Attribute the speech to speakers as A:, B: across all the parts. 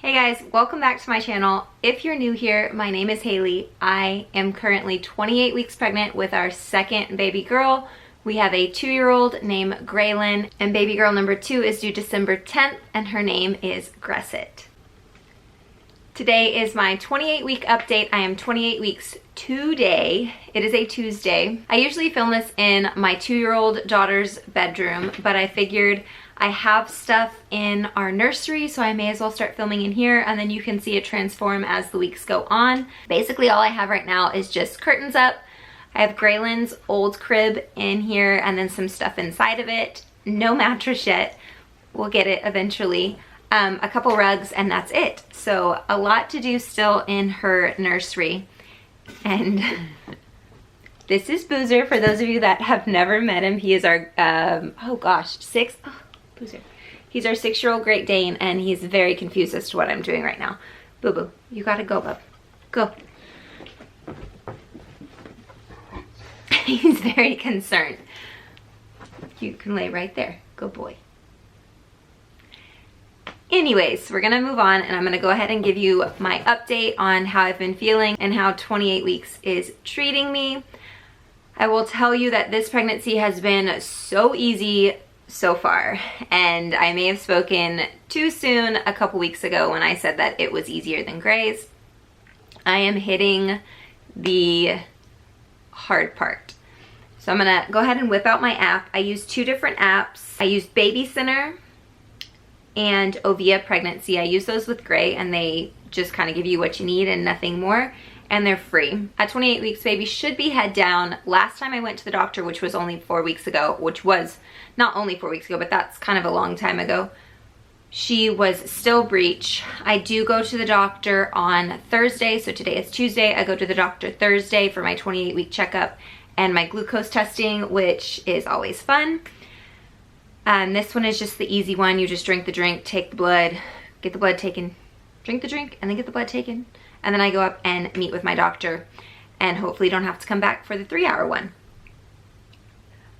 A: Hey guys, welcome back to my channel. If you're new here, my name is Haley. I am currently 28 weeks pregnant with our second baby girl. We have a 2-year-old named Graylin, and baby girl number 2 is due December 10th, and her name is Gresset. Today is my 28-week update. I am 28 weeks today. It is a Tuesday. I usually film this in my 2-year-old daughter's bedroom, but I figured I have stuff in our nursery, so I may as well start filming in here, and then you can see it transform as the weeks go on. Basically, all I have right now is just curtains up. I have Graylin's old crib in here, and then some stuff inside of it. No mattress yet. We'll get it eventually. A couple rugs, and that's it. So a lot to do still in her nursery. And this is Boozer, for those of you that have never met him. He is our, Boozer. He's our 6-year-old Great Dane, and he's very confused as to what I'm doing right now. Boo Boo, you gotta go, bub. Go. He's very concerned. You can lay right there. Good boy. Anyways, we're gonna move on, and I'm gonna go ahead and give you my update on how I've been feeling and how 28 weeks is treating me. I will tell you that this pregnancy has been so easy so far, and I may have spoken too soon a couple weeks ago when I said that it was easier than Gray's. I am hitting the hard part. So I'm gonna go ahead and whip out my app. I use 2 different apps. I use Baby Center and Ovia Pregnancy. I use those with Gray, and they just kind of give you what you need and nothing more, and they're free. At 28 weeks, baby should be head down. Last time I went to the doctor, which was only 4 weeks ago, which was not only 4 weeks ago, but that's kind of a long time ago, she was still breech. I do go to the doctor on Thursday, so today is Tuesday. I go to the doctor Thursday for my 28-week checkup and my glucose testing, which is always fun. This one is just the easy one. You just drink the drink, take the blood, get the blood taken, drink the drink, and then get the blood taken. And then I go up and meet with my doctor, and hopefully don't have to come back for the 3-hour one.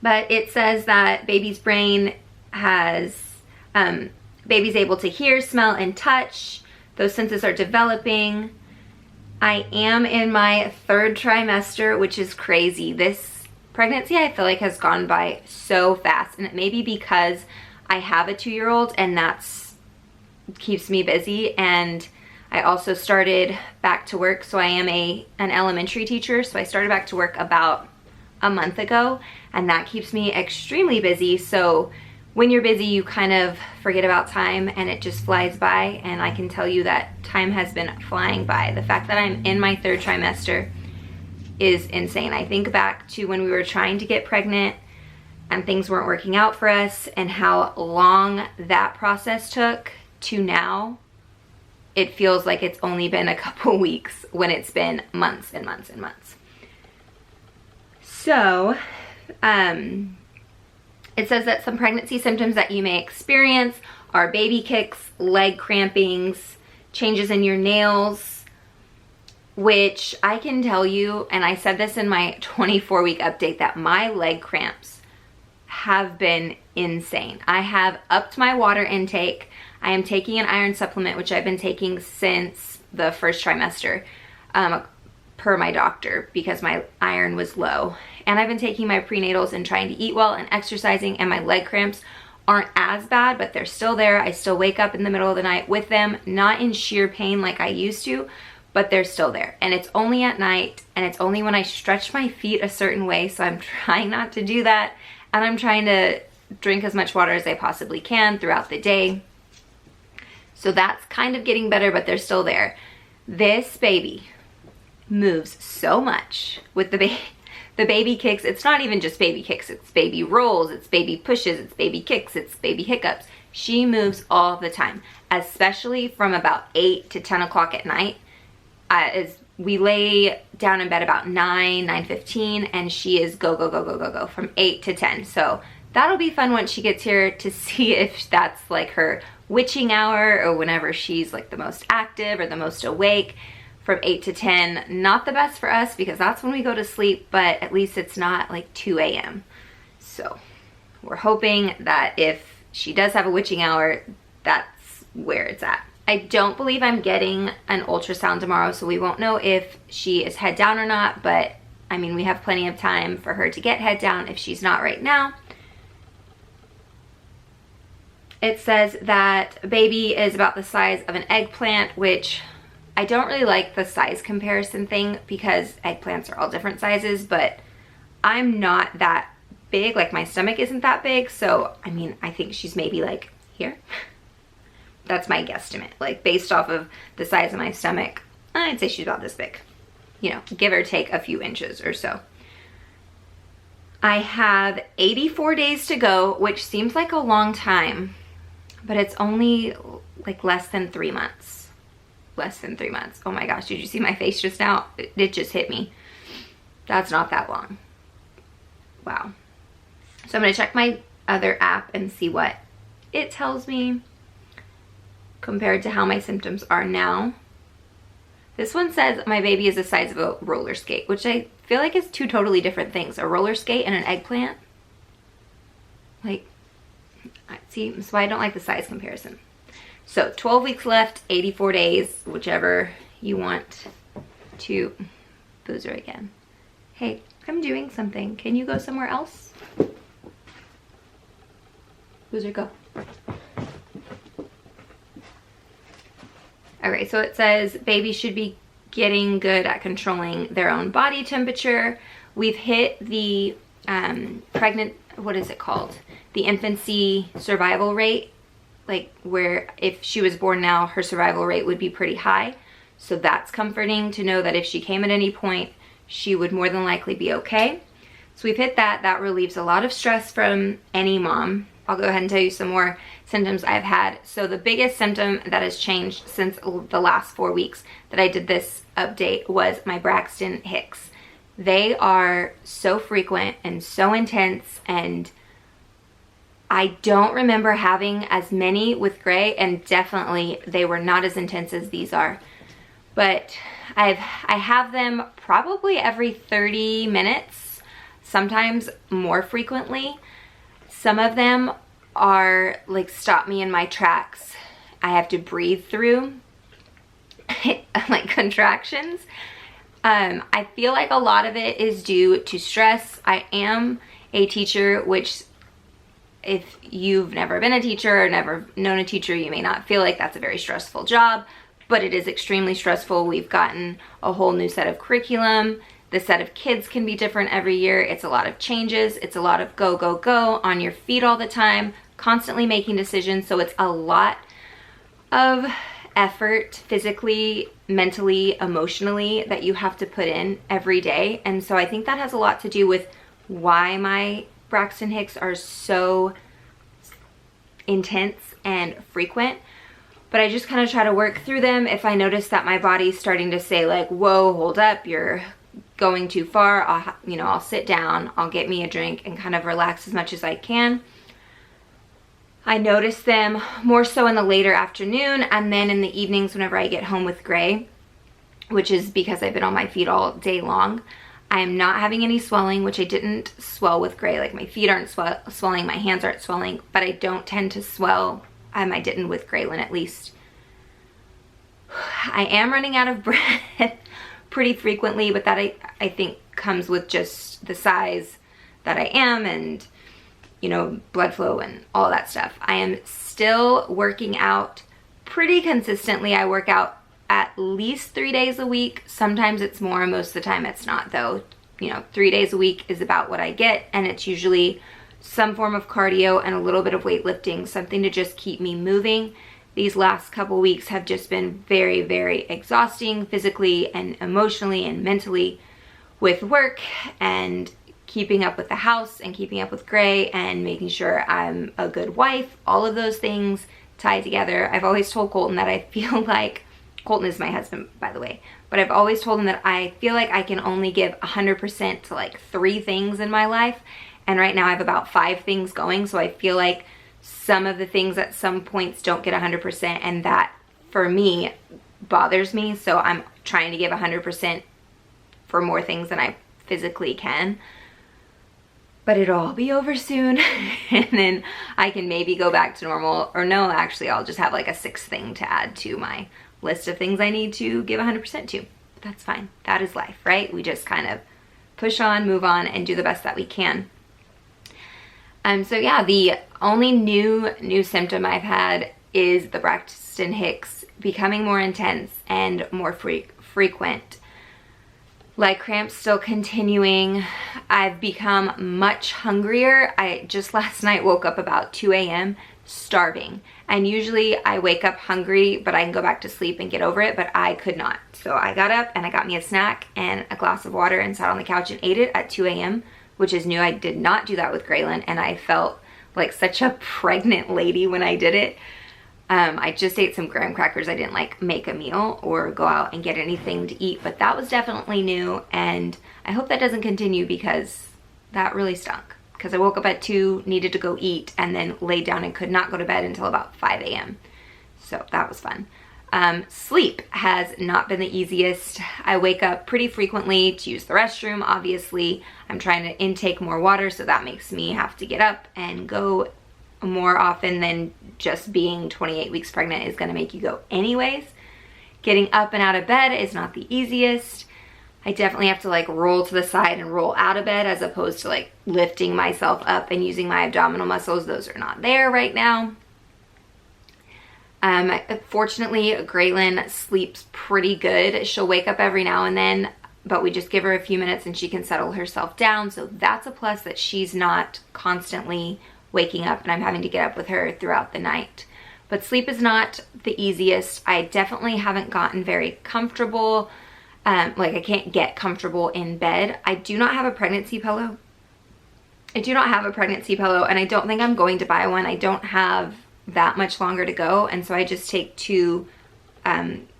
A: But it says that baby's brain has, baby's able to hear, smell, and touch. Those senses are developing. I am in my 3rd trimester, which is crazy. This pregnancy, I feel like, has gone by so fast, and it may be because I have a 2-year-old, and that's keeps me busy. And I also started back to work, so I am an elementary teacher, so I started back to work about a month ago, and that keeps me extremely busy. So when you're busy, you kind of forget about time, and it just flies by, and I can tell you that time has been flying by. The fact that I'm in my 3rd trimester is insane. I think back to when we were trying to get pregnant and things weren't working out for us, and how long that process took, to now it feels like it's only been a couple weeks when it's been months and months and months. So, it says that some pregnancy symptoms that you may experience are baby kicks, leg crampings, changes in your nails, which I can tell you, and I said this in my 24-week update, that my leg cramps have been insane. I have upped my water intake. I am taking an iron supplement, which I've been taking since the 1st trimester, per my doctor, because my iron was low. And I've been taking my prenatals and trying to eat well and exercising, and my leg cramps aren't as bad, but they're still there. I still wake up in the middle of the night with them, not in sheer pain like I used to, but they're still there. And it's only at night, and it's only when I stretch my feet a certain way, so I'm trying not to do that, and I'm trying to drink as much water as I possibly can throughout the day. So that's kind of getting better, but they're still there. This baby moves so much with the baby kicks. It's not even just baby kicks, it's baby rolls, it's baby pushes, it's baby kicks, it's baby hiccups. She moves all the time, especially from about 8 to 10 o'clock at night. As we lay down in bed about 9:15, and she is go, go, go, go, go, go from 8 to 10. So that'll be fun once she gets here to see if that's like her witching hour, or whenever she's like the most active or the most awake. From 8 to 10, not the best for us because that's when we go to sleep, but at least it's not like 2 a.m. So we're hoping that if she does have a witching hour, that's where it's at. I don't believe I'm getting an ultrasound tomorrow, so we won't know if she is head down or not, but I mean, we have plenty of time for her to get head down if she's not right now. It says that baby is about the size of an eggplant, which I don't really like the size comparison thing because eggplants are all different sizes, but I'm not that big, like my stomach isn't that big, so I mean, I think she's maybe like here. That's my guesstimate, like based off of the size of my stomach, I'd say she's about this big, you know, give or take a few inches or so. I have 84 days to go, which seems like a long time, but it's only like less than 3 months. Less than 3 months. Oh my gosh, did you see my face just now? It just hit me. That's not that long. Wow. So I'm gonna check my other app and see what it tells me compared to how my symptoms are now. This one says my baby is the size of a roller skate, which I feel like is two totally different things. A roller skate and an eggplant. Like, see, that's why I don't like the size comparison. So 12 weeks left, 84 days, whichever you want to. Boozer again. Hey, I'm doing something. Can you go somewhere else? Boozer, go. Okay, so it says babies should be getting good at controlling their own body temperature. We've hit the pregnant, what is it called? The infancy survival rate, like where if she was born now, her survival rate would be pretty high. So that's comforting to know that if she came at any point, she would more than likely be okay. So we've hit that. That relieves a lot of stress from any mom. I'll go ahead and tell you some more symptoms I've had. So the biggest symptom that has changed since the last 4 weeks that I did this update was my Braxton Hicks. They are so frequent and so intense, and I don't remember having as many with Gray, and definitely they were not as intense as these are. But I have them probably every 30 minutes, sometimes more frequently. Some of them are like stop me in my tracks. I have to breathe through, like contractions. I feel like a lot of it is due to stress. I am a teacher, which if you've never been a teacher or never known a teacher, you may not feel like that's a very stressful job, but it is extremely stressful. We've gotten a whole new set of curriculum. The set of kids can be different every year. It's a lot of changes. It's a lot of go, go, go, on your feet all the time, constantly making decisions. So it's a lot of effort physically, mentally, emotionally that you have to put in every day. And so I think that has a lot to do with why my Braxton Hicks are so intense and frequent. But I just kind of try to work through them. If I notice that my body's starting to say like, whoa, hold up, you're going too far, I'll sit down, I'll get me a drink and kind of relax as much as I can. I notice them more so in the later afternoon, and then in the evenings whenever I get home with Gray, which is because I've been on my feet all day long. I am not having any swelling, which I didn't swell with Gray. Like my feet aren't swelling, my hands aren't swelling, but I don't tend to swell. I didn't with Graylin, at least. I am running out of breath pretty frequently, but that I think comes with just the size that I am and, you know, blood flow and all that stuff. I am still working out pretty consistently. I work out at least 3 days a week. Sometimes it's more, most of the time it's not though. You know, 3 days a week is about what I get, and it's usually some form of cardio and a little bit of weightlifting, something to just keep me moving. These last couple weeks have just been very, very exhausting physically and emotionally and mentally with work and keeping up with the house and keeping up with Gray and making sure I'm a good wife. All of those things tied together. I've always told Colton that I feel like, Colton is my husband, by the way, but I've always told him that I feel like I can only give 100% to like 3 things in my life. And right now I have about 5 things going, so I feel like some of the things at some points don't get 100%, and that for me bothers me. So I'm trying to give 100% for more things than I physically can. but it'll all be over soon. And then I can maybe go back to normal, or no, actually I'll just have like a 6th thing to add to my list of things I need to give 100% to. But that's fine. That is life, right? We just kind of push on, move on, and do the best that we can. So yeah, the only new symptom I've had is the Braxton Hicks becoming more intense and more frequent. Leg cramps still continuing. I've become much hungrier. I just last night woke up about 2 a.m. starving. And usually I wake up hungry, but I can go back to sleep and get over it, but I could not. So I got up and I got me a snack and a glass of water and sat on the couch and ate it at 2 a.m., which is new. I did not do that with Graylin, and I felt like such a pregnant lady when I did it. I just ate some graham crackers. I didn't like make a meal or go out and get anything to eat, but that was definitely new, and I hope that doesn't continue because that really stunk. Because I woke up at 2, needed to go eat, and then laid down and could not go to bed until about 5 a.m. So that was fun. Sleep has not been the easiest. I wake up pretty frequently to use the restroom, obviously. I'm trying to intake more water, so that makes me have to get up and go more often than just being 28 weeks pregnant is gonna make you go anyways. Getting up and out of bed is not the easiest. I definitely have to like roll to the side and roll out of bed as opposed to like lifting myself up and using my abdominal muscles. Those are not there right now. Fortunately, Graylin sleeps pretty good. She'll wake up every now and then, but we just give her a few minutes and she can settle herself down. So that's a plus, that she's not constantly waking up and I'm having to get up with her throughout the night. But sleep is not the easiest. I definitely haven't gotten very comfortable. Like I can't get comfortable in bed. I do not have a pregnancy pillow. And I don't think I'm going to buy one. I don't have that much longer to go, and so I just take 2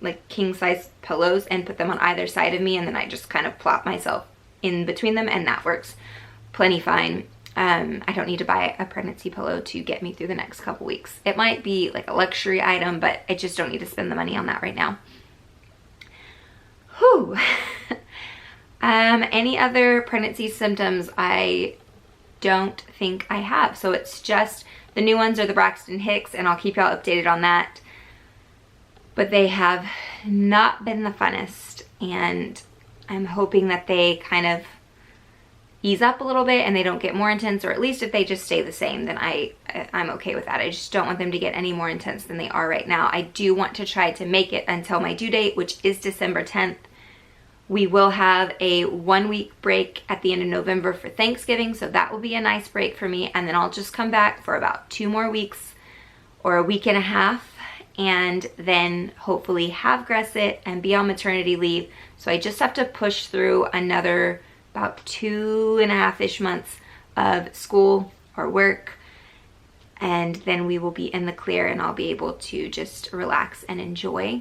A: like king size pillows and put them on either side of me, and then I just kind of plop myself in between them, and that works plenty fine. I don't need to buy a pregnancy pillow to get me through the next couple weeks. It might be like a luxury item, but I just don't need to spend the money on that right now. Whew. Any other pregnancy symptoms? I don't think I have. So it's just the new ones are the Braxton Hicks, and I'll keep y'all updated on that. But they have not been the funnest, and I'm hoping that they kind of ease up a little bit and they don't get more intense, or at least if they just stay the same, then I'm okay with that. I just don't want them to get any more intense than they are right now. I do want to try to make it until my due date, which is December 10th. We will have a 1-week break at the end of November for Thanksgiving, so that will be a nice break for me, and then I'll just come back for about 2 more weeks or a week and a half, and then hopefully have Gresset and be on maternity leave. So I just have to push through another about 2.5-ish months of school or work, and then we will be in the clear and I'll be able to just relax and enjoy.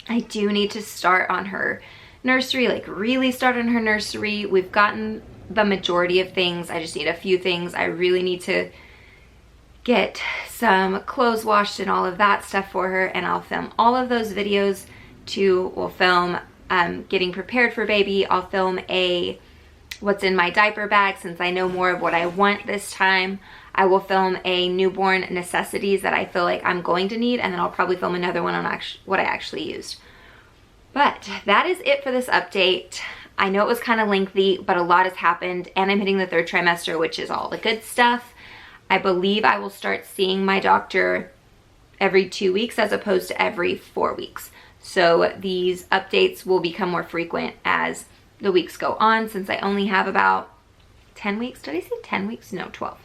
A: I do need to start on her nursery, like really start on her nursery. We've gotten the majority of things. I just need a few things. I really need to get some clothes washed and all of that stuff for her, and I'll film all of those videos too. We'll film getting prepared for baby. I'll film a what's in my diaper bag since I know more of what I want this time. I will film a newborn necessities that I feel like I'm going to need, and then I'll probably film another one on what I actually used. But that is it for this update. I know it was kind of lengthy, but a lot has happened, and I'm hitting the 3rd trimester, which is all the good stuff. I believe I will start seeing my doctor every 2 weeks as opposed to every 4 weeks. So these updates will become more frequent as the weeks go on, since I only have about 10 weeks. Did I say 10 weeks? No, 12.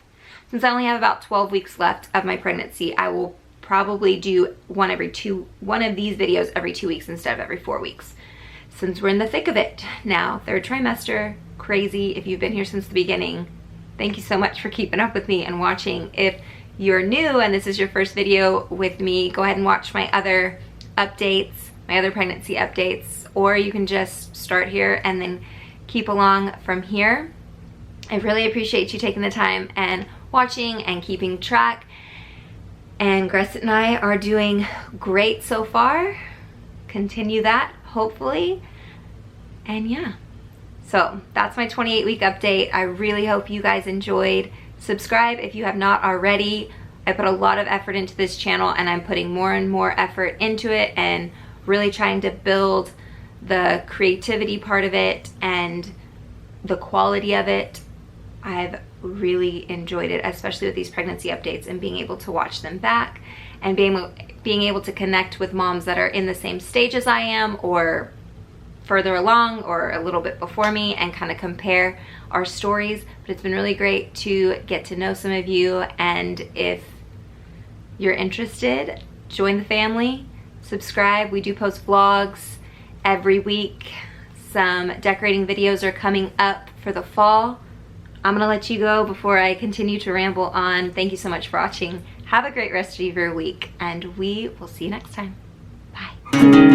A: Since I only have about 12 weeks left of my pregnancy, I will probably do one of these videos every 2 weeks instead of every 4 weeks. Since we're in the thick of it now, 3rd trimester, crazy. If you've been here since the beginning, thank you so much for keeping up with me and watching. If you're new and this is your first video with me, go ahead and watch my other updates, my other pregnancy updates, or you can just start here and then keep along from here. I really appreciate you taking the time and watching and keeping track. And Gresset and I are doing great so far. Continue that, hopefully. And yeah, So that's my 28-week update. I really hope you guys enjoyed. Subscribe if you have not already. I put a lot of effort into this channel, and I'm putting more and more effort into it and really trying to build the creativity part of it and the quality of it. I've really enjoyed it, especially with these pregnancy updates and being able to watch them back and being able to connect with moms that are in the same stage as I am or further along or a little bit before me and kind of compare our stories. But it's been really great to get to know some of you, and if you're interested, join the family, subscribe. We do post vlogs every week. Some decorating videos are coming up for the fall. I'm gonna let you go before I continue to ramble on. Thank you so much for watching. Have a great rest of your week, and we will see you next time. Bye.